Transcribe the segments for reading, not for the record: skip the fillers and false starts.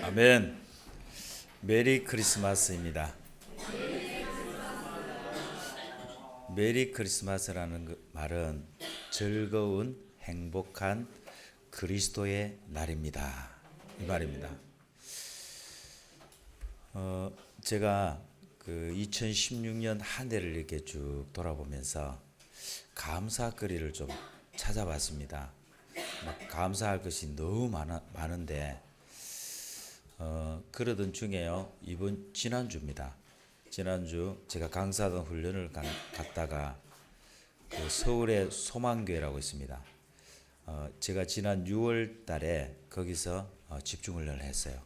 아멘. 메리 크리스마스입니다. 메리 크리스마스라는 말은 즐거운 행복한 그리스도의 날입니다. 이 말입니다. 제가 그 2016년 한 해를 이렇게 쭉 돌아보면서 감사거리를 좀 찾아봤습니다. 감사할 것이 너무 많은데 그러던 중에요. 지난주입니다. 지난주 제가 강사단 훈련을 갔다가 그 서울의 소망교회라고 있습니다. 제가 지난 6월 달에 거기서 집중훈련을 했어요.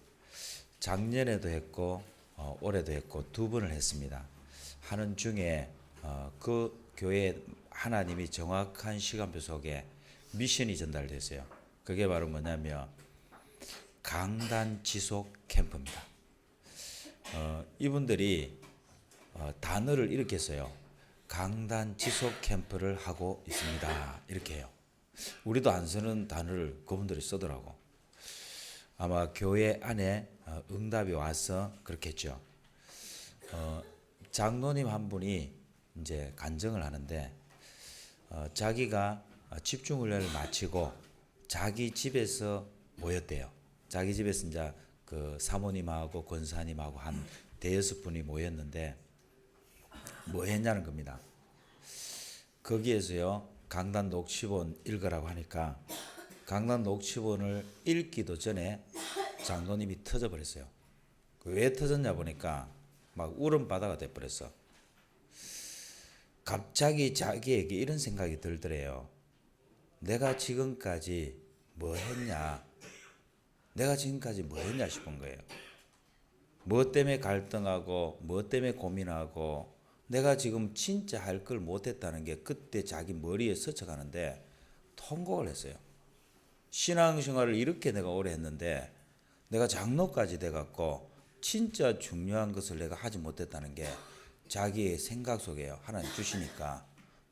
작년에도 했고 올해도 했고 두 번을 했습니다. 하는 중에 그 교회에 하나님이 정확한 시간표 속에 미션이 전달됐어요. 그게 바로 뭐냐면 강단 지속 캠프입니다. 이분들이 단어를 이렇게 써요. 강단 지속 캠프를 하고 있습니다. 이렇게 해요. 우리도 안 쓰는 단어를 그분들이 쓰더라고. 아마 교회 안에 응답이 와서 그렇겠죠. 장로님 한 분이 이제 간증을 하는데 자기가 집중훈련을 마치고 자기 집에서 모였대요. 자기 집에서 이제 그 사모님하고 권사님하고 한 대여섯 분이 모였는데 뭐 했냐는 겁니다. 거기에서요 강단 녹취본 읽으라고 하니까 강단 녹취본을 읽기도 전에 장로님이 터져버렸어요. 왜 터졌냐 보니까 막 울음바다가 돼버렸어. 갑자기 자기에게 이런 생각이 들더래요. 내가 지금까지 뭐 했냐? 내가 지금까지 뭐 했냐 싶은 거예요. 뭐 때문에 갈등하고 뭐 때문에 고민하고 내가 지금 진짜 할 걸 못했다는 게 그때 자기 머리에 스쳐가는데 통곡을 했어요. 신앙생활을 이렇게 내가 오래 했는데 내가 장로까지 돼갖고 진짜 중요한 것을 내가 하지 못했다는 게 자기의 생각 속에요. 하나님 주시니까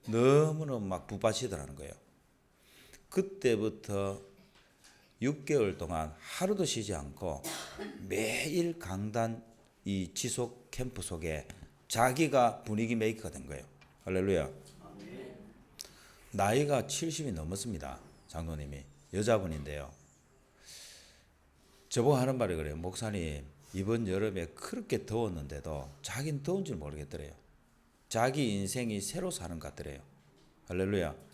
너무너무 막 부딪히더라는 거예요. 그때부터 6개월 동안 하루도 쉬지 않고 매일 강단 이 지속 캠프 속에 자기가 분위기 메이커가 된 거예요. 할렐루야. 나이가 70이 넘었습니다. 장로님이 여자분인데요. 저보고 하는 말이 그래요. 목사님 이번 여름에 그렇게 더웠는데도 자기는 더운 줄 모르겠더래요. 자기 인생이 새로 사는 것 같더래요. 할렐루야.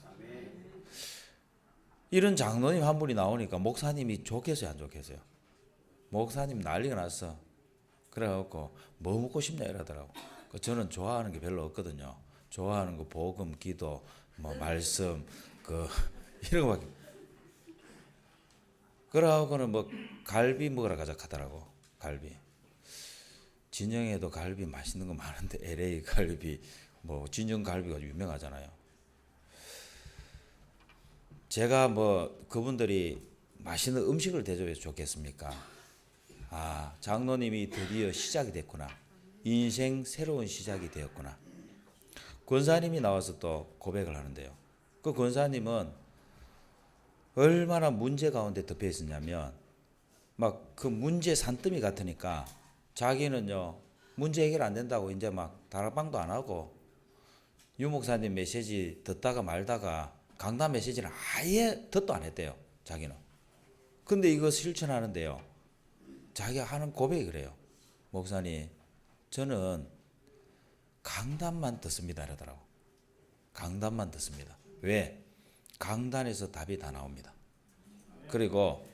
이런 장로님 한 분이 나오니까 목사님이 좋겠어요, 안 좋겠어요? 목사님 난리가 났어. 그래갖고 뭐 먹고 싶냐 이러더라고. 저는 좋아하는 게 별로 없거든요. 좋아하는 거 복음, 기도, 뭐 말씀, 이런 거밖에. 그러고는 뭐 갈비 먹으러 가자 하더라고. 갈비. 진영에도 갈비 맛있는 거 많은데 LA 갈비, 뭐 진영 갈비가 유명하잖아요. 제가 뭐 그분들이 맛있는 음식을 대접해서 좋겠습니까? 장로님이 드디어 시작이 됐구나. 인생 새로운 시작이 되었구나. 권사님이 나와서 또 고백을 하는데요. 그 권사님은 얼마나 문제 가운데 덮여 있었냐면 막 그 문제 산더미 같으니까 자기는요 문제 해결 안 된다고 이제 막 다락방도 안 하고 유 목사님 메시지 듣다가 말다가 강단 메시지를 아예 듣도 안 했대요. 자기는. 근데 이거 실천하는데요. 자기가 하는 고백이 그래요. 목사님 저는 강단만 듣습니다 이러더라고. 강단만 듣습니다. 왜? 강단에서 답이 다 나옵니다. 그리고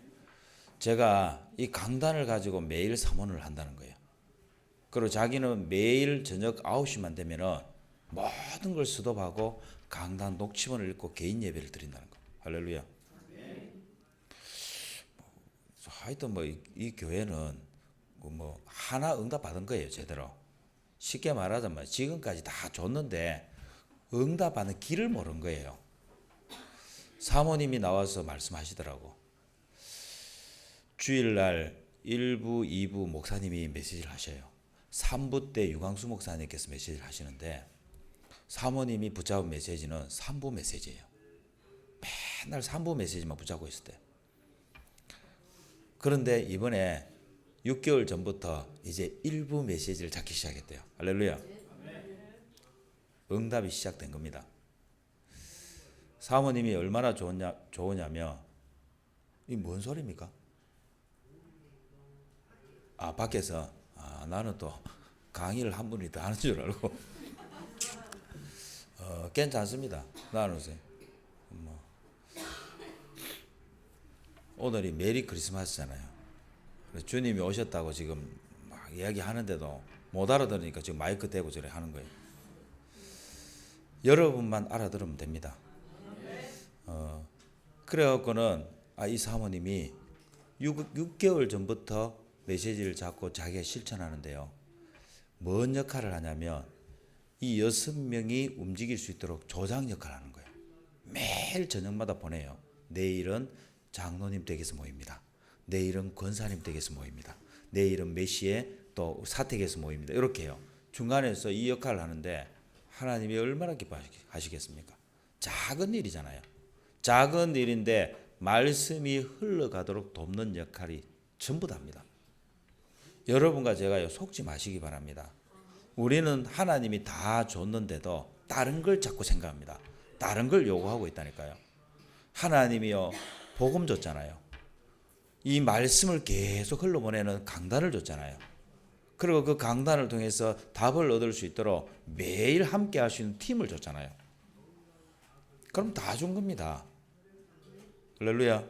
제가 이 강단을 가지고 매일 사모를 한다는 거예요. 그리고 자기는 매일 저녁 9시만 되면은 모든 걸 수도하고 강단 녹취본을 읽고 개인 예배를 드린다는 거. 할렐루야. 하여튼 뭐 이 교회는 뭐 하나 응답 받은 거예요, 제대로. 쉽게 말하자면 지금까지 다 줬는데 응답 받는 길을 모른 거예요. 사모님이 나와서 말씀하시더라고. 주일날 1부, 2부 목사님이 메시지를 하셔요. 3부 때 유광수 목사님께서 메시지를 하시는데 사모님이 붙잡은 메시지는 3부 메시지예요. 맨날 3부 메시지만 붙잡고 있을 때. 그런데 이번에 6개월 전부터 이제 일부 메시지를 잡기 시작했대요. 할렐루야. 응답이 시작된 겁니다. 사모님이 얼마나 좋으냐면 이 뭔 소리입니까? 밖에서 나는 또 강의를 한 분이 더 하는 줄 알고 괜찮습니다. 나는 오늘이 메리 크리스마스잖아요. 주님이 오셨다고 지금 막 이야기하는데도 못 알아들으니까 지금 마이크 대고 저래 하는 거예요. 여러분만 알아들으면 됩니다. 그래갖고는 이 사모님이 6개월 전부터 메시지를 잡고 자기가 실천하는데요. 뭔 역할을 하냐면 이 6명이 움직일 수 있도록 조장 역할을 하는 거예요. 매일 저녁마다 보내요. 내일은 장로님 댁에서 모입니다. 내일은 권사님 댁에서 모입니다. 내일은 몇 시에 또 사택에서 모입니다. 이렇게 해요. 중간에서 이 역할을 하는데 하나님이 얼마나 기뻐하시겠습니까? 작은 일이잖아요. 작은 일인데 말씀이 흘러가도록 돕는 역할이 전부 다입니다. 여러분과 제가요, 속지 마시기 바랍니다. 우리는 하나님이 다 줬는데도 다른 걸 자꾸 생각합니다. 다른 걸 요구하고 있다니까요. 하나님이요, 복음 줬잖아요. 이 말씀을 계속 흘러보내는 강단을 줬잖아요. 그리고 그 강단을 통해서 답을 얻을 수 있도록 매일 함께 할 수 있는 팀을 줬잖아요. 그럼 다 준 겁니다. 할렐루야.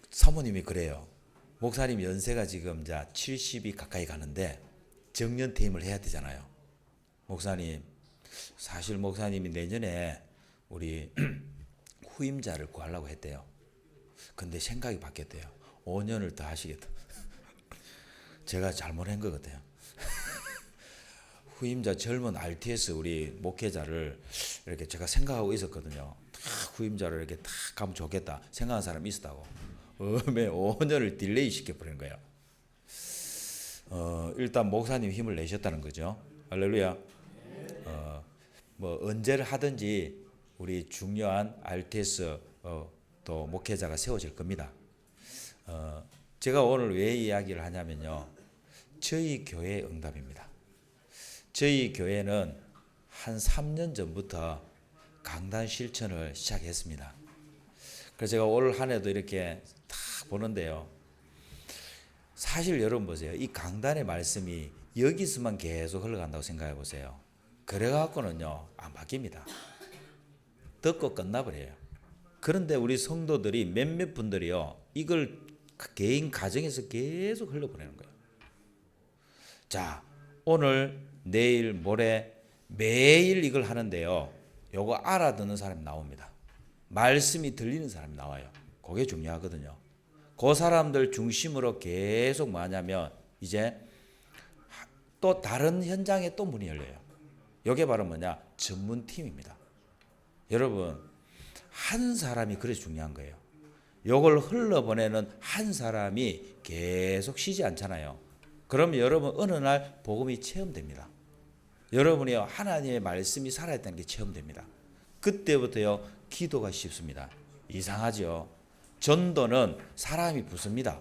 사모님이 그래요. 목사님 연세가 지금 이제 70이 가까이 가는데 정년 퇴임을 해야 되잖아요. 목사님, 사실 목사님이 내년에 우리 후임자를 구하려고 했대요. 근데 생각이 바뀌었대요. 5년을 더 하시겠다. 제가 잘못한 것 같아요. 후임자 젊은 RTS 우리 목회자를 이렇게 제가 생각하고 있었거든요. 후임자를 이렇게 딱 가면 좋겠다 생각하는 사람이 있었다고. 5년을 딜레이 시켜버린 거예요. 일단 목사님 힘을 내셨다는 거죠. 할렐루야. 언제를 하든지 우리 중요한 RTS 또 목회자가 세워질 겁니다. 제가 오늘 왜 이야기를 하냐면요. 저희 교회의 응답입니다. 저희 교회는 한 3년 전부터 강단 실천을 시작했습니다. 그래서 제가 올 한 해도 이렇게 다 보는데요. 사실 여러분 보세요. 이 강단의 말씀이 여기서만 계속 흘러간다고 생각해 보세요. 그래갖고는요, 안 바뀝니다. 듣고 끝나버려요. 그런데 우리 성도들이 몇몇 분들이요, 이걸 개인 가정에서 계속 흘려보내는 거예요. 자, 오늘, 내일, 모레 매일 이걸 하는데요. 요거 알아듣는 사람이 나옵니다. 말씀이 들리는 사람이 나와요. 그게 중요하거든요. 그 사람들 중심으로 계속 뭐하냐면 이제 또 다른 현장에 또 문이 열려요. 이게 바로 뭐냐? 전문팀입니다. 여러분, 한 사람이 그래서 중요한 거예요. 요걸 흘러보내는 한 사람이 계속 쉬지 않잖아요. 그러면 여러분 어느 날 복음이 체험됩니다. 여러분이요, 하나님의 말씀이 살아있다는 게 체험됩니다. 그때부터요, 기도가 쉽습니다. 이상하죠? 전도는 사람이 붙습니다.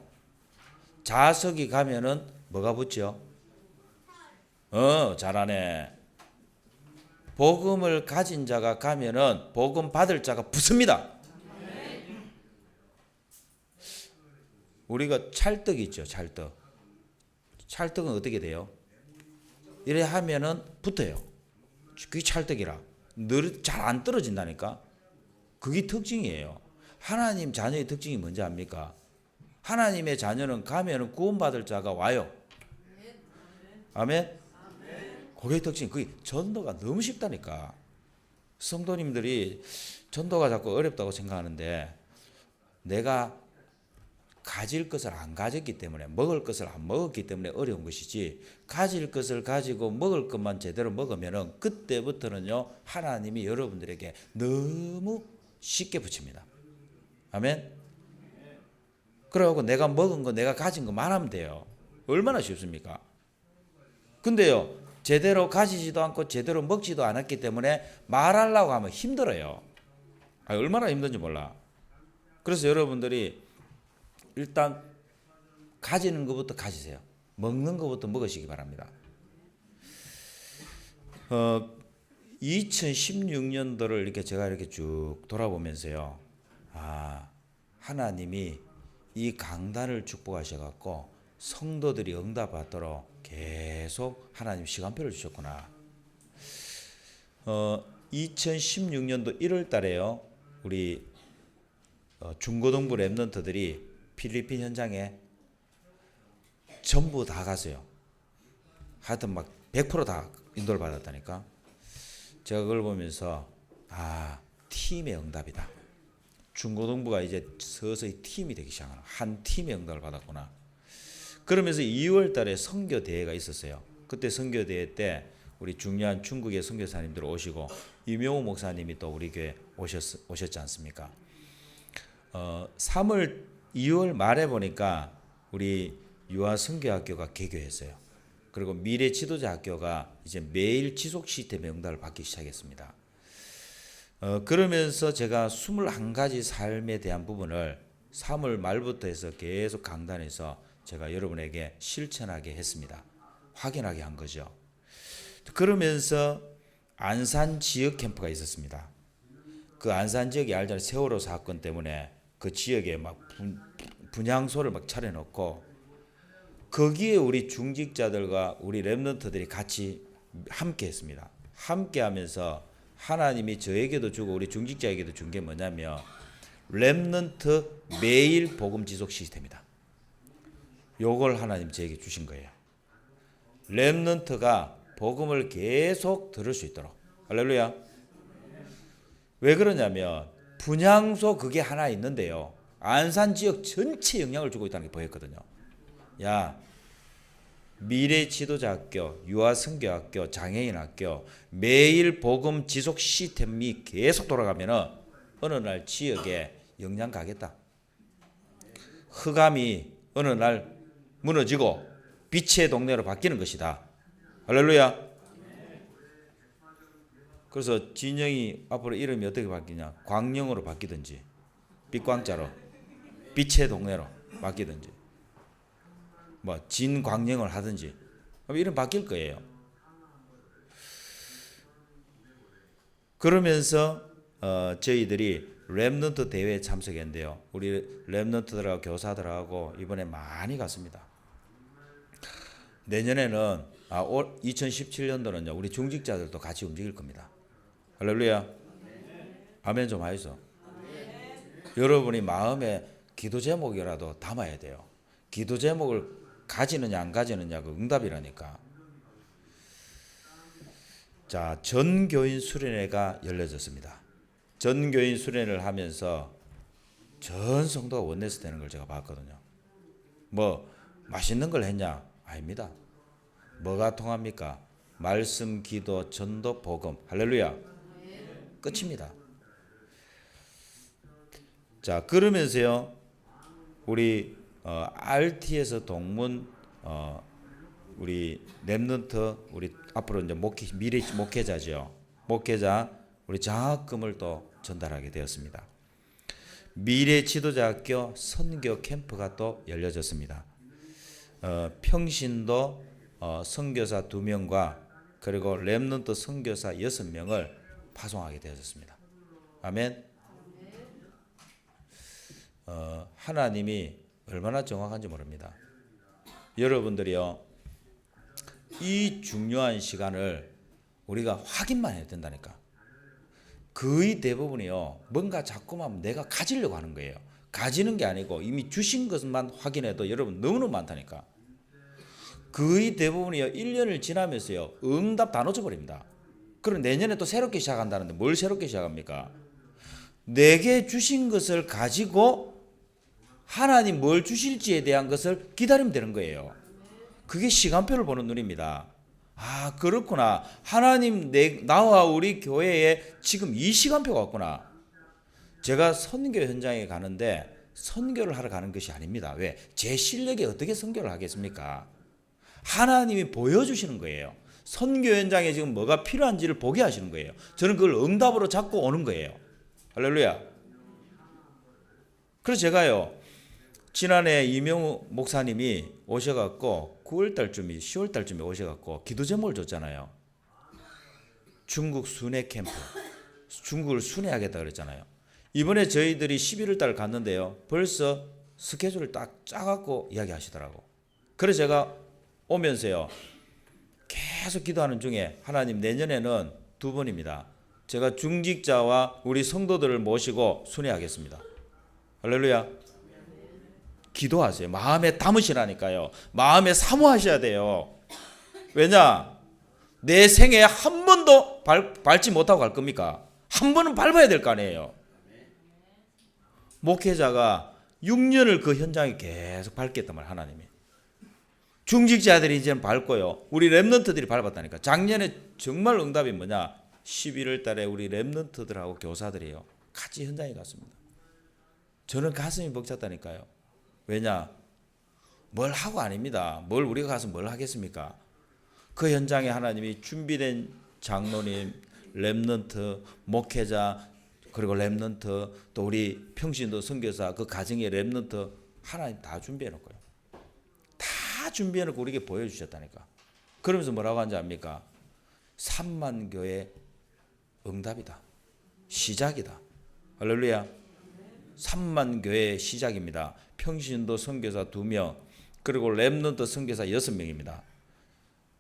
자석이 가면은 뭐가 붙죠? 잘하네. 복음을 가진 자가 가면은 복음 받을 자가 붙습니다. 우리가 찰떡 있죠, 찰떡. 찰떡은 어떻게 돼요? 이래 하면은 붙어요. 그게 찰떡이라. 늘 잘 안 떨어진다니까. 그게 특징이에요. 하나님 자녀의 특징이 뭔지 압니까? 하나님의 자녀는 가면은 구원받을 자가 와요. 아멘? 그게 특징. 그게 전도가 너무 쉽다니까. 성도님들이 전도가 자꾸 어렵다고 생각하는데 내가 가질 것을 안 가졌기 때문에, 먹을 것을 안 먹었기 때문에 어려운 것이지, 가질 것을 가지고 먹을 것만 제대로 먹으면은 그때부터는요, 하나님이 여러분들에게 너무 쉽게 붙입니다. 아멘? 그러고 내가 먹은 거, 내가 가진 거 말하면 돼요. 얼마나 쉽습니까? 근데요, 제대로 가지지도 않고 제대로 먹지도 않았기 때문에 말하려고 하면 힘들어요. 얼마나 힘든지 몰라. 그래서 여러분들이 일단 가지는 것부터 가지세요. 먹는 것부터 먹으시기 바랍니다. 2016년도를 이렇게 제가 이렇게 쭉 돌아보면서요. 하나님이 이 강단을 축복하셔갖고 성도들이 응답받도록 계속 하나님 시간표를 주셨구나. 2016년도 1월 달에요. 우리 중고등부 랩런트들이 필리핀 현장에 전부 다 갔어요. 하여튼 막 100%다 인도를 받았다니까. 제가 그걸 보면서 팀의 응답이다. 중고등부가 이제 서서히 팀이 되기 시작하는 한 팀의 응답을 받았구나. 그러면서 2월 달에 선교 대회가 있었어요. 그때 선교 대회 때 우리 중요한 중국의 선교사님들 오시고 이명호 목사님이 또 우리 교회 오셨지 않습니까? 2월 말에 보니까 우리 유아 선교학교가 개교했어요. 그리고 미래 지도자 학교가 이제 매일 지속 시스템의 응답을 받기 시작했습니다. 그러면서 제가 21가지 삶에 대한 부분을 3월 말부터 해서 계속 강단에서 제가 여러분에게 실천하게 했습니다. 확인하게 한 거죠. 그러면서 안산 지역 캠프가 있었습니다. 그 안산 지역이 알잖아요. 세월호 사건 때문에 그 지역에 막 분향소를 막 차려놓고 거기에 우리 중직자들과 우리 랩런트들이 같이 함께 했습니다. 함께 하면서 하나님이 저에게도 주고 우리 중직자에게도 준 게 뭐냐면 랩런트 매일 복음 지속 시스템이다. 요걸 하나님 저에게 주신 거예요. 랩런트가 복음을 계속 들을 수 있도록. 할렐루야. 왜 그러냐면 분향소 그게 하나 있는데요. 안산 지역 전체에 영향을 주고 있다는 게 보였거든요. 야, 미래 지도자 학교, 유아 선교학교, 장애인 학교 매일 복음 지속 시스템이 계속 돌아가면은 어느 날 지역에 영향 가겠다. 흑암이 어느 날 무너지고 빛의 동네로 바뀌는 것이다. 할렐루야. 그래서 진영이 앞으로 이름이 어떻게 바뀌냐? 광영으로 바뀌든지 빛광자로 빛의 동네로 바뀌든지 뭐 진광영을 하든지 이름 바뀔 거예요. 그러면서 저희들이 랩런트 대회에 참석했는데요. 우리 랩런트들하고 교사들하고 이번에 많이 갔습니다. 내년에는 2017년도는요. 우리 중직자들도 같이 움직일 겁니다. 할렐루야. 아멘 좀 하이소. 여러분이 마음에 기도 제목이라도 담아야 돼요. 기도 제목을 가지느냐 안 가지느냐가 응답이라니까. 자, 전교인 수련회가 열려졌습니다. 전교인 수련회를 하면서 전 성도가 원내스 되는 걸 제가 봤거든요. 뭐 맛있는 걸 했냐? 아닙니다. 뭐가 통합니까? 말씀, 기도, 전도, 복음. 할렐루야. 끝입니다. 자, 그러면서요. 우리 RT에서 동문 우리 랩런트 우리 앞으로 이제 미래 목회자죠. 목회자 우리 장학금을 또 전달하게 되었습니다. 미래 지도자 학교 선교 캠프가 또 열려졌습니다. 평신도 선교사 2명과 그리고 랩런트 선교사 6명을 파송하게 되었습니다. 아멘. 하나님이 얼마나 정확한지 모릅니다. 여러분들이요, 이 중요한 시간을 우리가 확인만 해야 된다니까. 거의 대부분이요, 뭔가 자꾸만 내가 가지려고 하는 거예요. 가지는 게 아니고 이미 주신 것만 확인해도 여러분 너무너무 많다니까. 거의 대부분이요, 1년을 지나면서요, 응답 다 놓쳐버립니다. 그럼 내년에 또 새롭게 시작한다는데 뭘 새롭게 시작합니까? 내게 주신 것을 가지고 하나님 뭘 주실지에 대한 것을 기다리면 되는 거예요. 그게 시간표를 보는 눈입니다. 아, 그렇구나. 하나님 나와 우리 교회에 지금 이 시간표가 왔구나. 제가 선교 현장에 가는데 선교를 하러 가는 것이 아닙니다. 왜? 제 실력에 어떻게 선교를 하겠습니까? 하나님이 보여주시는 거예요. 선교 현장에 지금 뭐가 필요한지를 보게 하시는 거예요. 저는 그걸 응답으로 잡고 오는 거예요. 할렐루야. 그래서 제가요, 지난해 이명우 목사님이 오셔갖고 9월달쯤이 10월달쯤에 오셔갖고 기도 제목을 줬잖아요. 중국 순회 캠프, 중국을 순회하겠다 그랬잖아요. 이번에 저희들이 11월달 갔는데요, 벌써 스케줄을 딱 짜갖고 이야기하시더라고. 그래서 제가 오면서요, 계속 기도하는 중에 하나님, 내년에는 2번입니다. 제가 중직자와 우리 성도들을 모시고 순회하겠습니다. 할렐루야. 기도하세요. 마음에 담으시라니까요. 마음에 사모하셔야 돼요. 왜냐? 내 생에 한 번도 밟지 못하고 갈 겁니까? 한 번은 밟아야 될 거 아니에요. 목회자가 6년을 그 현장에 계속 밟겠단 말이에요. 하나님이. 중직자들이 이제는 밟고요. 우리 랩런트들이 밟았다니까. 작년에 정말 응답이 뭐냐? 11월 달에 우리 랩런트들하고 교사들이요, 같이 현장에 갔습니다. 저는 가슴이 벅찼다니까요. 왜냐? 뭘 하고 아닙니다. 뭘 우리가 가서 뭘 하겠습니까? 그 현장에 하나님이 준비된 장로님, 랩런트, 목회자, 그리고 랩런트, 또 우리 평신도 선교사, 그 가정의 랩런트 하나님 다 준비해 놓고요. 다 준비해 놓고 우리에게 보여주셨다니까. 그러면서 뭐라고 하는지 압니까? 3만 교회 응답이다. 시작이다. 할렐루야. 3만 교회의 시작입니다. 평신도 선교사 2명, 그리고 랩런트 선교사 6명입니다.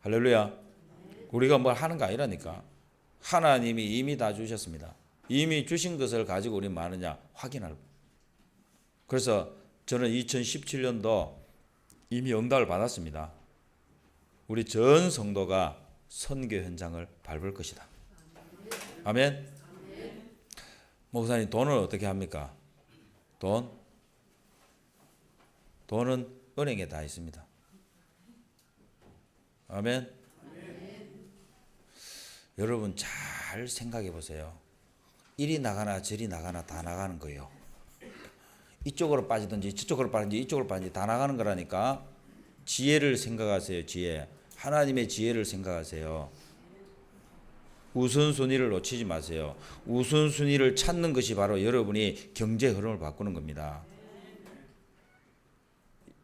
할렐루야. 우리가 뭘 하는 거 아니라니까. 하나님이 이미 다 주셨습니다. 이미 주신 것을 가지고 우리 많으냐 확인하고. 그래서 저는 2017년도 이미 응답을 받았습니다. 우리 전 성도가 선교 현장을 밟을 것이다. 아멘. 목사님, 돈은 어떻게 합니까? 돈은 은행에 다 있습니다. 아멘. 여러분 잘 생각해 보세요. 이리 나가나 저리 나가나 다 나가는 거예요. 이쪽으로 빠지든지 저쪽으로 빠지든지 이쪽으로 빠지든지 다 나가는 거라니까. 지혜를 생각하세요. 지혜. 하나님의 지혜를 생각하세요. 우선순위를 놓치지 마세요. 우선순위를 찾는 것이 바로 여러분이 경제 흐름을 바꾸는 겁니다.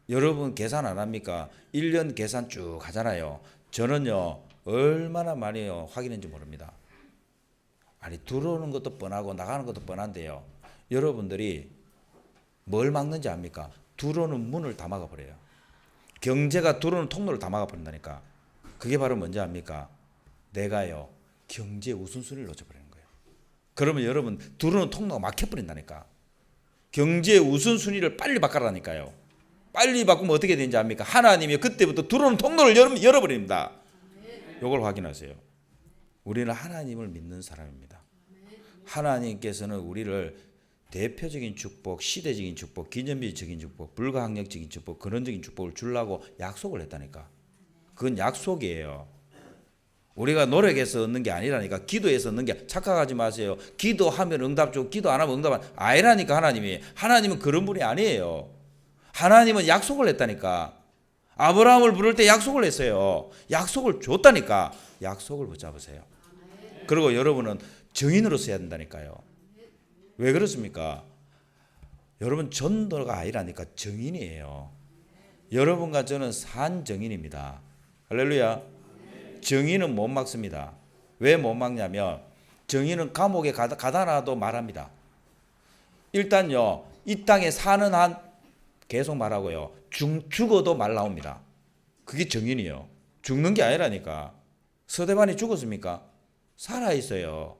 여러분 계산 안 합니까? 1년 계산 쭉 하잖아요. 저는요, 얼마나 많이 확인했는지 모릅니다. 아니, 들어오는 것도 뻔하고 나가는 것도 뻔한데요, 여러분들이 뭘 막는지 압니까? 들어오는 문을 다 막아버려요. 경제가 들어오는 통로를 다 막아버린다니까. 그게 바로 뭔지 압니까? 내가요, 경제 우선순위를 놓쳐버리는 거예요. 그러면 여러분 들어오는 통로가 막혀버린다니까. 경제 우선순위를 빨리 바꿔라니까요. 빨리 바꾸면 어떻게 되는지 압니까? 하나님이 그때부터 들어오는 통로를 열어버립니다. 이걸 확인하세요. 우리는 하나님을 믿는 사람입니다. 하나님께서는 우리를 대표적인 축복, 시대적인 축복, 기념비적인 축복, 불가항력적인 축복, 근원적인 축복을 주려고 약속을 했다니까. 그건 약속이에요. 우리가 노력해서 얻는 게 아니라니까. 기도해서 얻는 게. 착각하지 마세요. 기도하면 응답 주고 기도 안 하면 응답 아니라니까. 하나님은 그런 분이 아니에요. 하나님은 약속을 했다니까. 아브라함을 부를 때 약속을 했어요. 약속을 줬다니까. 약속을 붙잡으세요. 그리고 여러분은 증인으로 써야 된다니까요. 왜 그렇습니까? 여러분 전도가 아니라니까. 증인이에요. 여러분과 저는 산 증인입니다. 할렐루야. 증인은 못 막습니다. 왜 못 막냐면 증인은 감옥에 가다 놔도 말합니다. 일단요, 이 땅에 사는 한 계속 말하고요, 죽어도 말 나옵니다. 그게 증인이요. 죽는 게 아니라니까. 스데반이 죽었습니까? 살아있어요.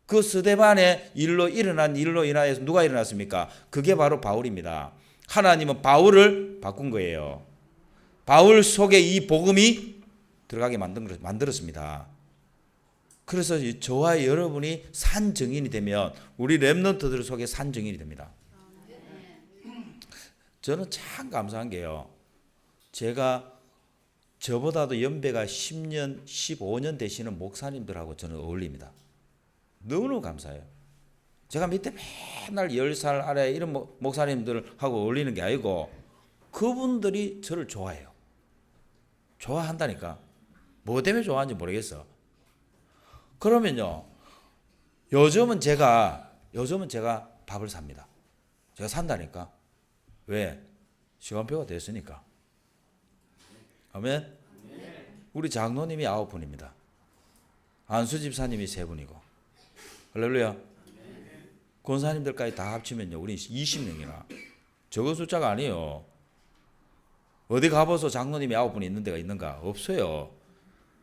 그 스데반의 일로 인하여서 누가 일어났습니까? 그게 바로 바울입니다. 하나님은 바울을 바꾼 거예요. 바울 속에 이 복음이 들어가게 만들었습니다. 그래서 저와 여러분이 산 증인이 되면 우리 랩런트들 속에 산 증인이 됩니다. 저는 참 감사한 게요, 제가 저보다도 연배가 10년, 15년 되시는 목사님들하고 저는 어울립니다. 너무너무 감사해요. 제가 밑에 맨날 10살 아래 이런 목사님들하고 어울리는 게 아니고 그분들이 저를 좋아해요. 좋아한다니까. 뭐 때문에 좋아하는지 모르겠어. 그러면요, 요즘은 제가 밥을 삽니다. 제가 산다니까. 왜? 시간표가 됐으니까. 아멘. 우리 장로님이 9분입니다. 안수 집사님이 3분이고. 할렐루야. 권사님들까지 다 합치면요, 우리 20명이나. 적은 숫자가 아니에요. 어디 가봐서 장로님이 9분 있는 데가 있는가? 없어요.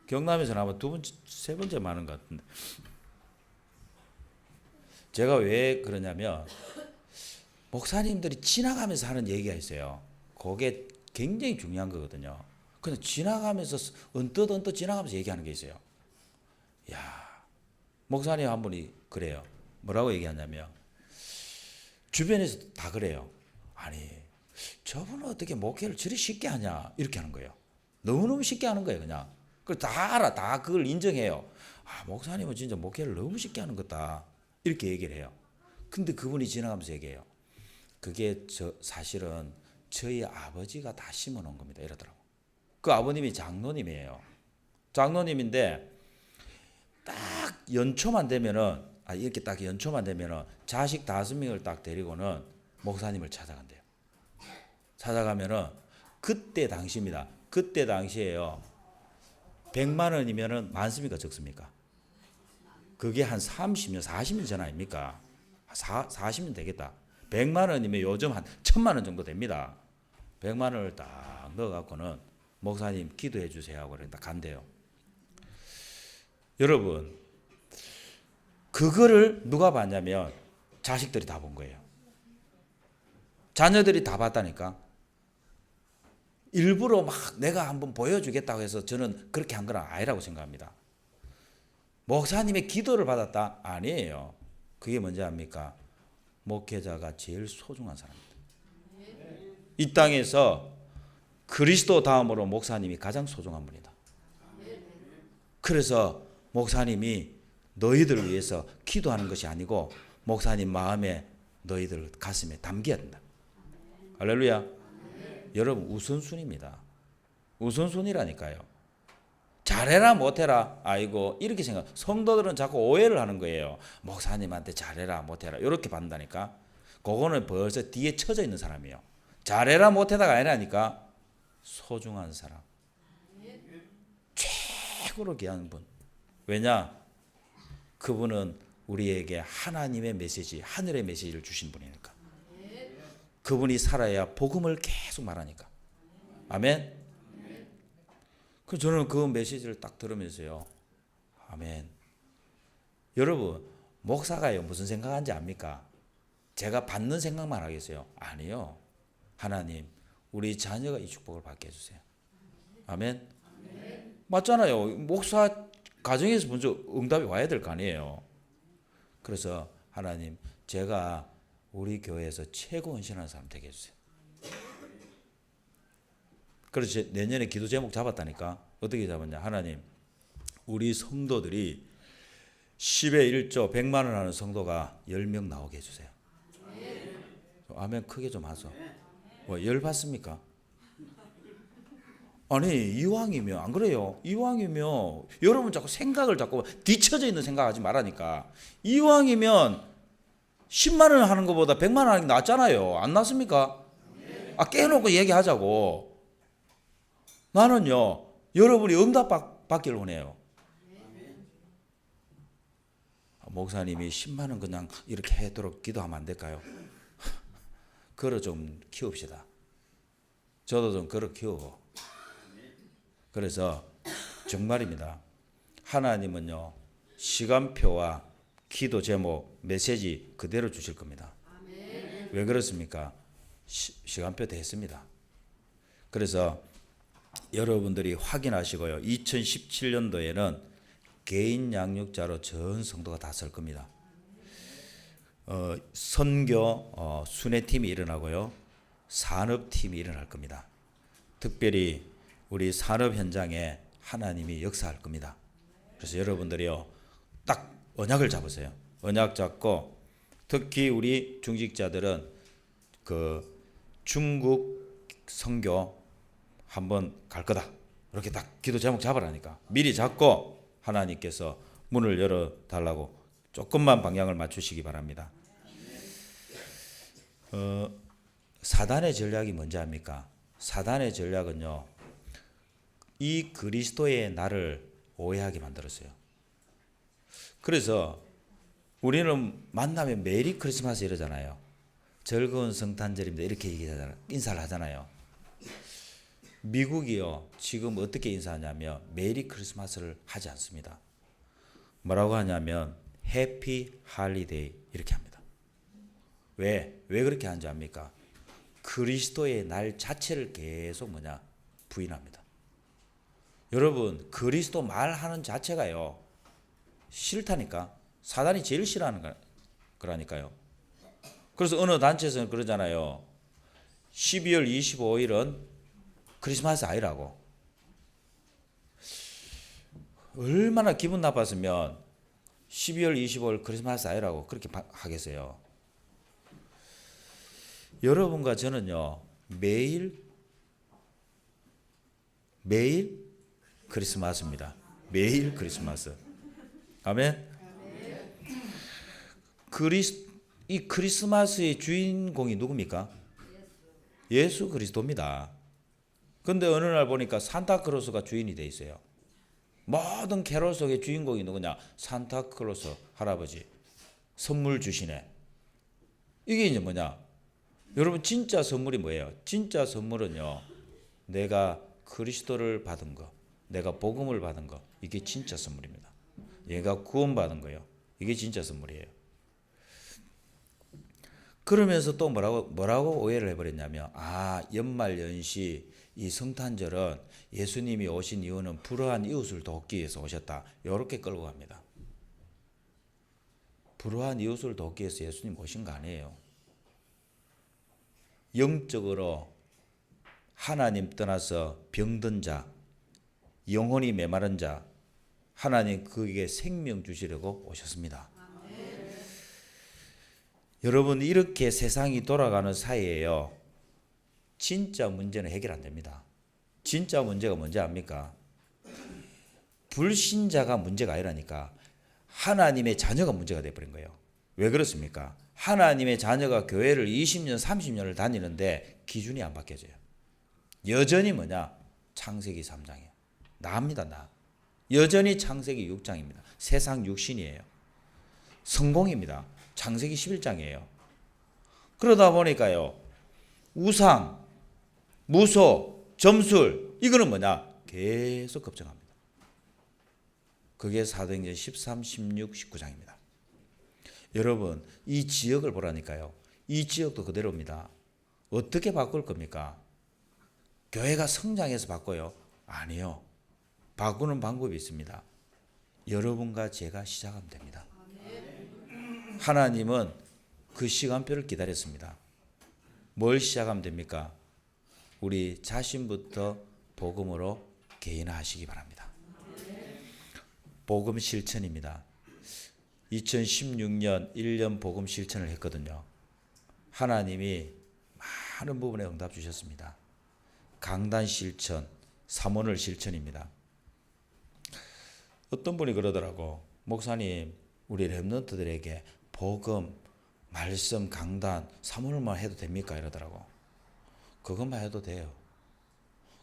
경남에서는 아마 2번째, 3번째 많은 것 같은데. 제가 왜 그러냐면, 목사님들이 지나가면서 하는 얘기가 있어요. 그게 굉장히 중요한 거거든요. 그냥 지나가면서 언뜻 지나가면서 얘기하는 게 있어요. 야, 목사님 한 분이 그래요. 뭐라고 얘기하냐면 주변에서 다 그래요. 아니, 저분은 어떻게 목회를 저리 쉽게 하냐 이렇게 하는 거예요. 너무너무 쉽게 하는 거예요. 그냥 그걸 다 알아. 다 그걸 인정해요. 아, 목사님은 진짜 목회를 너무 쉽게 하는 거다 이렇게 얘기를 해요. 근데 그분이 지나가면서 얘기해요. 그게 사실은 저희 아버지가 다 심어놓은 겁니다. 이러더라고. 그 아버님이 장로님이에요. 장로님인데 딱 연초만 되면은 이렇게 딱 연초만 되면은 자식 5명을 딱 데리고는 목사님을 찾아간대요. 찾아가면은 그때 당시입니다. 그때 당시에요. 100만 원이면은 많습니까? 적습니까? 그게 한 30년, 40년 전 아닙니까? 40년 되겠다. 100만 원이면 요즘 한 1000만 원 정도 됩니다. 100만 원을 딱 넣어갖고는 목사님 기도해 주세요 하고 딱 간대요. 여러분, 그거를 누가 봤냐면 자식들이 다 본 거예요. 자녀들이 다 봤다니까. 일부러 막 내가 한번 보여주겠다고 해서 저는 그렇게 한 건 아니라고 생각합니다. 목사님의 기도를 받았다? 아니에요. 그게 뭔지 압니까? 목회자가 제일 소중한 사람입니다. 이 땅에서 그리스도 다음으로 목사님이 가장 소중한 분이다. 그래서 목사님이 너희들을 위해서 기도하는 것이 아니고 목사님 마음에 너희들 가슴에 담겨야 된다. 할렐루야. 여러분 우선순위입니다. 우선순위라니까요. 잘해라 못해라 아이고 이렇게 생각. 성도들은 자꾸 오해를 하는 거예요. 목사님한테 잘해라 못해라 이렇게 받는다니까. 그거는 벌써 뒤에 쳐져 있는 사람이에요. 잘해라 못해라가 아니라니까. 소중한 사람, 최고로 귀한 분. 왜냐? 그분은 우리에게 하나님의 메시지, 하늘의 메시지를 주신 분이니까. 그분이 살아야 복음을 계속 말하니까. 아멘. 그 저는 그 메시지를 딱 들으면서요. 아멘. 여러분, 목사가요 무슨 생각하는지 압니까? 제가 받는 생각만 하겠어요? 아니요. 하나님, 우리 자녀가 이 축복을 받게 해주세요. 아멘. 맞잖아요. 목사 가정에서 먼저 응답이 와야 될 거 아니에요. 그래서 하나님, 제가 우리 교회에서 최고 헌신하는 사람 되게 해주세요. 그래서 내년에 기도 제목 잡았다니까. 어떻게 잡았냐? 하나님, 우리 성도들이 10의 1조 100만 원 하는 성도가 10명 나오게 해주세요. 아멘 크게 좀 하소. 열 받습니까? 아니 이왕이면 안 그래요? 이왕이면 여러분 자꾸 생각을 자꾸 뒤쳐져 있는 생각하지 말라니까. 이왕이면 10만 원 하는 것보다 100만 원 하는 게 낫잖아요. 안 낫습니까? 깨놓고 얘기하자고. 나는요 여러분이 응답 받기를 원해요. 목사님이 10만 원 그냥 이렇게 하도록 기도하면 안 될까요? 그걸 좀 키웁시다. 저도 좀 그걸 키우고. 그래서 정말입니다. 하나님은요 시간표와 기도 제목 메시지 그대로 주실 겁니다. 왜 그렇습니까? 시간표 됐습니다. 그래서 여러분들이 확인하시고요. 2017년도에는 개인 양육자로 전 성도가 다 설 겁니다. 선교 순회팀이 일어나고요. 산업팀이 일어날 겁니다. 특별히 우리 산업 현장에 하나님이 역사할 겁니다. 그래서 여러분들이요. 딱 언약을 잡으세요. 언약 잡고 특히 우리 중직자들은 그 중국 선교 한번 갈 거다. 이렇게 딱 기도 제목 잡으라니까. 미리 잡고 하나님께서 문을 열어 달라고 조금만 방향을 맞추시기 바랍니다. 사단의 전략이 뭔지 압니까? 사단의 전략은요, 이 그리스도의 나를 오해하게 만들었어요. 그래서 우리는 만나면 메리 크리스마스 이러잖아요. 즐거운 성탄절입니다. 이렇게 얘기하잖아요. 인사를 하잖아요. 미국이요, 지금 어떻게 인사하냐면 메리 크리스마스를 하지 않습니다. 뭐라고 하냐면 해피 할리데이 이렇게 합니다. 왜 그렇게 하는지 압니까? 그리스도의 날 자체를 계속 부인합니다. 여러분, 그리스도 말하는 자체가요, 싫다니까. 사단이 제일 싫어하는 거라니까요. 그래서 어느 단체에서는 그러잖아요. 12월 25일은 크리스마스 아니라고. 얼마나 기분 나빴으면 12월 25일 크리스마스 아니라고 그렇게 하겠어요. 여러분과 저는요, 매일 크리스마스입니다. 매일 크리스마스. 아멘. 이 크리스마스의 주인공이 누굽니까? 예수 그리스도입니다. 근데 어느 날 보니까 산타크로스가 주인이 돼 있어요. 모든 캐롤 속의 주인공이 누구냐? 산타크로스 할아버지. 선물 주시네. 이게 이제 뭐냐? 여러분, 진짜 선물이 뭐예요? 진짜 선물은요, 내가 그리스도를 받은 거, 내가 복음을 받은 거, 이게 진짜 선물입니다. 얘가 구원받은 거예요. 이게 진짜 선물이에요. 그러면서 또 뭐라고 오해를 해버렸냐면, 연말 연시 이 성탄절은 예수님이 오신 이유는 불우한 이웃을 돕기 위해서 오셨다. 이렇게 끌고 갑니다. 불우한 이웃을 돕기 위해서 예수님 오신 거 아니에요. 영적으로 하나님 떠나서 병든 자, 영혼이 메마른 자, 하나님 그에게 생명 주시려고 오셨습니다. 여러분, 이렇게 세상이 돌아가는 사이에요, 진짜 문제는 해결 안 됩니다. 진짜 문제가 뭔지 압니까? 불신자가 문제가 아니라니까. 하나님의 자녀가 문제가 돼버린 거예요. 왜 그렇습니까? 하나님의 자녀가 교회를 20년, 30년을 다니는데 기준이 안 바뀌어져요. 여전히 창세기 3장이에요. 나입니다. 여전히 창세기 6장입니다. 세상 육신이에요. 성공입니다. 창세기 11장이에요. 그러다 보니까요, 우상, 무소, 점술, 이거는 계속 걱정합니다. 그게 사도행전 13, 16, 19장입니다. 여러분, 이 지역을 보라니까요. 이 지역도 그대로입니다. 어떻게 바꿀 겁니까? 교회가 성장해서 바꿔요? 아니요. 바꾸는 방법이 있습니다. 여러분과 제가 시작하면 됩니다. 하나님은 그 시간표를 기다렸습니다. 뭘 시작하면 됩니까? 우리 자신부터 복음으로 개인화하시기 바랍니다. 복음 실천입니다. 2016년 1년 복음 실천을 했거든요. 하나님이 많은 부분에 응답 주셨습니다. 강단 실천, 삼원을 실천입니다. 어떤 분이 그러더라고. 목사님, 우리 렘넌트들에게 복음, 말씀, 강단, 삼원을만 해도 됩니까? 이러더라고. 그것만 해도 돼요.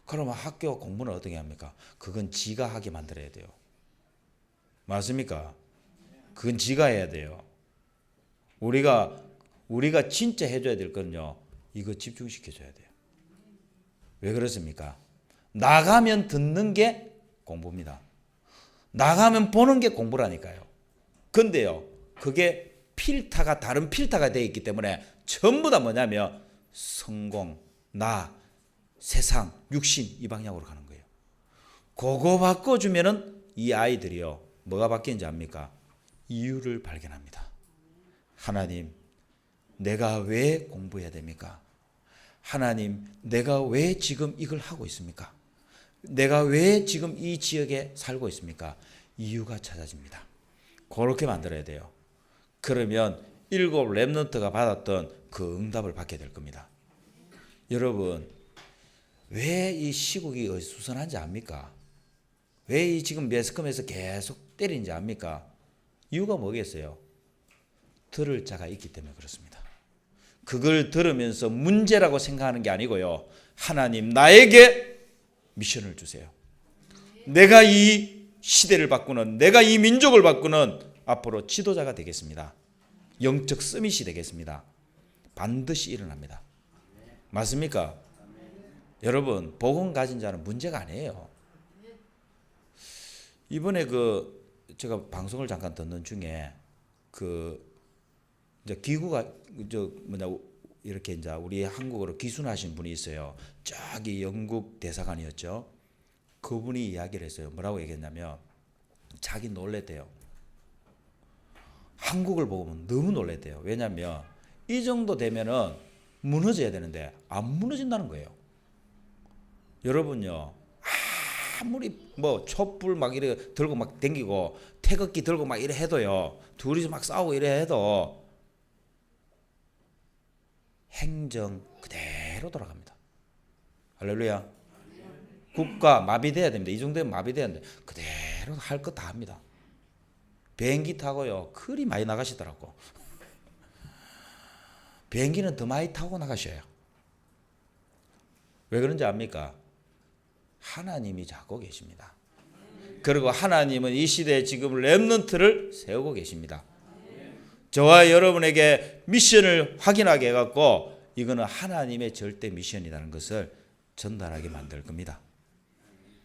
그러면 학교 공부는 어떻게 합니까? 그건 지가 하게 만들어야 돼요. 맞습니까? 그건 지가 해야 돼요. 우리가 진짜 해줘야 될 건요, 이거 집중시켜줘야 돼요. 왜 그렇습니까? 나가면 듣는 게 공부입니다. 나가면 보는 게 공부라니까요. 근데요, 그게 다른 필터가 되어 있기 때문에 전부 다 뭐냐면 성공, 나, 세상, 육신 이 방향으로 가는 거예요. 그거 바꿔주면은 이 아이들이요, 뭐가 바뀌는지 압니까? 이유를 발견합니다. 하나님, 내가 왜 공부해야 됩니까? 하나님, 내가 왜 지금 이걸 하고 있습니까? 내가 왜 지금 이 지역에 살고 있습니까? 이유가 찾아집니다. 그렇게 만들어야 돼요. 그러면 7 렘넌트가 받았던 그 응답을 받게 될 겁니다. 여러분, 왜 이 시국이 어수선한지 압니까? 왜 이 지금 매스컴에서 계속 때리는지 압니까? 이유가 뭐겠어요? 들을 자가 있기 때문에 그렇습니다. 그걸 들으면서 문제라고 생각하는 게 아니고요. 하나님 나에게 미션을 주세요. 내가 이 시대를 바꾸는, 내가 이 민족을 바꾸는 앞으로 지도자가 되겠습니다. 영적 서밋이 되겠습니다. 반드시 일어납니다. 맞습니까? 여러분, 복음 가진 자는 문제가 아니에요. 이번에 제가 방송을 잠깐 듣는 중에 이제 기구가 이렇게 이제 우리 한국어로 기순하신 분이 있어요. 저기 영국 대사관이었죠. 그분이 이야기를 했어요. 뭐라고 얘기했냐면 자기 놀랬대요. 한국을 보고 너무 놀랬대요. 왜냐하면 이 정도 되면은 무너져야 되는데 안 무너진다는 거예요. 여러분요, 아무리 뭐 촛불 막 이래 들고 막 댕기고 태극기 들고 막 이래 해도요, 둘이서 막 싸우고 이래 해도 행정 그대로 돌아갑니다. 할렐루야. 국가 마비돼야 됩니다. 이 정도면 마비돼야 되는데 그대로 할 것 다 합니다. 비행기 타고요, 그리 많이 나가시더라고. 비행기는 더 많이 타고 나가셔요. 왜 그런지 압니까? 하나님이 잡고 계십니다. 그리고 하나님은 이 시대에 지금 렘넌트를 세우고 계십니다. 저와 여러분에게 미션을 확인하게 해갖고 이거는 하나님의 절대 미션이라는 것을 전달하게 만들 겁니다.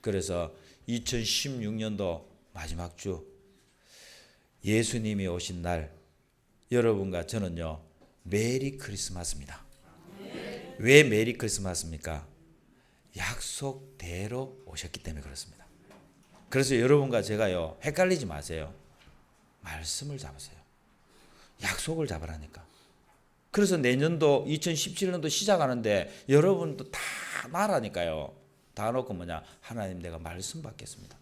그래서 2016년도 마지막 주 예수님이 오신 날 여러분과 저는요 메리 크리스마스입니다. 왜 메리 크리스마스입니까? 약속대로 오셨기 때문에 그렇습니다. 그래서 여러분과 제가요 헷갈리지 마세요. 말씀을 잡으세요. 약속을 잡으라니까. 그래서 내년도 2017년도 시작하는데 여러분도 다 말하니까요. 다 놓고 뭐냐, 하나님 내가 말씀 받겠습니다.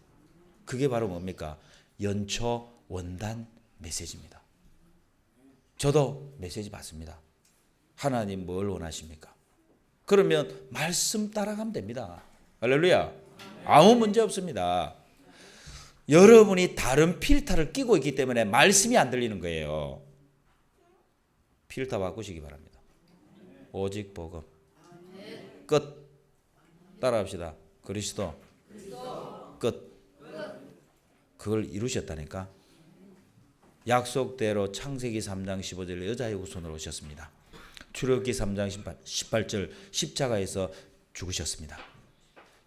그게 바로 뭡니까? 연초 원단 메시지입니다. 저도 메시지 받습니다. 하나님 뭘 원하십니까? 그러면 말씀 따라가면 됩니다. 할렐루야. 아무 문제 없습니다. 여러분이 다른 필터를 끼고 있기 때문에 말씀이 안 들리는 거예요. 필터 바꾸시기 바랍니다. 오직 복음. 끝. 따라합시다. 그리스도. 끝. 그걸 이루셨다니까. 약속대로 창세기 3장 15절 여자의 후손으로 오셨습니다. 출애굽기 3장 18절 십자가에서 죽으셨습니다.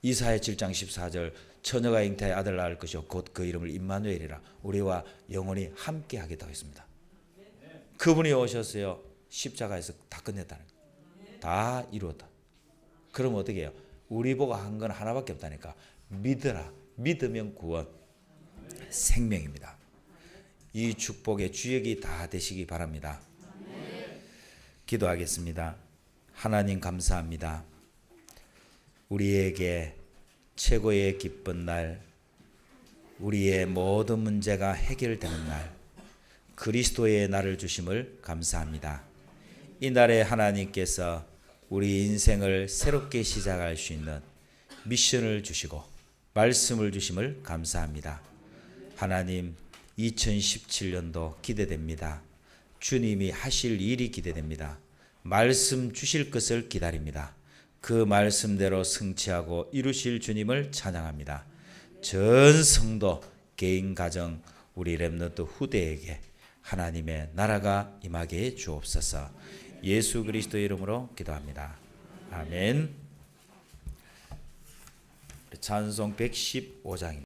이사야 7장 14절 처녀가 잉태하여 아들 낳을 것이요 곧 그 이름을 임마누엘이라 우리와 영원히 함께 하겠다고 했습니다. 그분이 오셨어요. 십자가에서 다 끝냈다는 거예요. 다 이루었다. 그럼 어떻게 해요? 우리 보고 한 건 하나밖에 없다니까. 믿으라. 믿으면 구원. 생명입니다. 이 축복의 주역이 다 되시기 바랍니다. 기도하겠습니다. 하나님 감사합니다. 우리에게 최고의 기쁜 날, 우리의 모든 문제가 해결되는 날, 그리스도의 날을 주심을 감사합니다. 이 날에 하나님께서 우리 인생을 새롭게 시작할 수 있는 미션을 주시고 말씀을 주심을 감사합니다. 하나님, 2017년도 기대됩니다. 주님이 하실 일이 기대됩니다. 말씀 주실 것을 기다립니다. 그 말씀대로 성취하고 이루실 주님을 찬양합니다. 전 성도, 개인 가정, 우리 렘넌트 후대에게 하나님의 나라가 임하게 해 주옵소서. 예수 그리스도의 이름으로 기도합니다. 아멘. 찬송 115장입니다.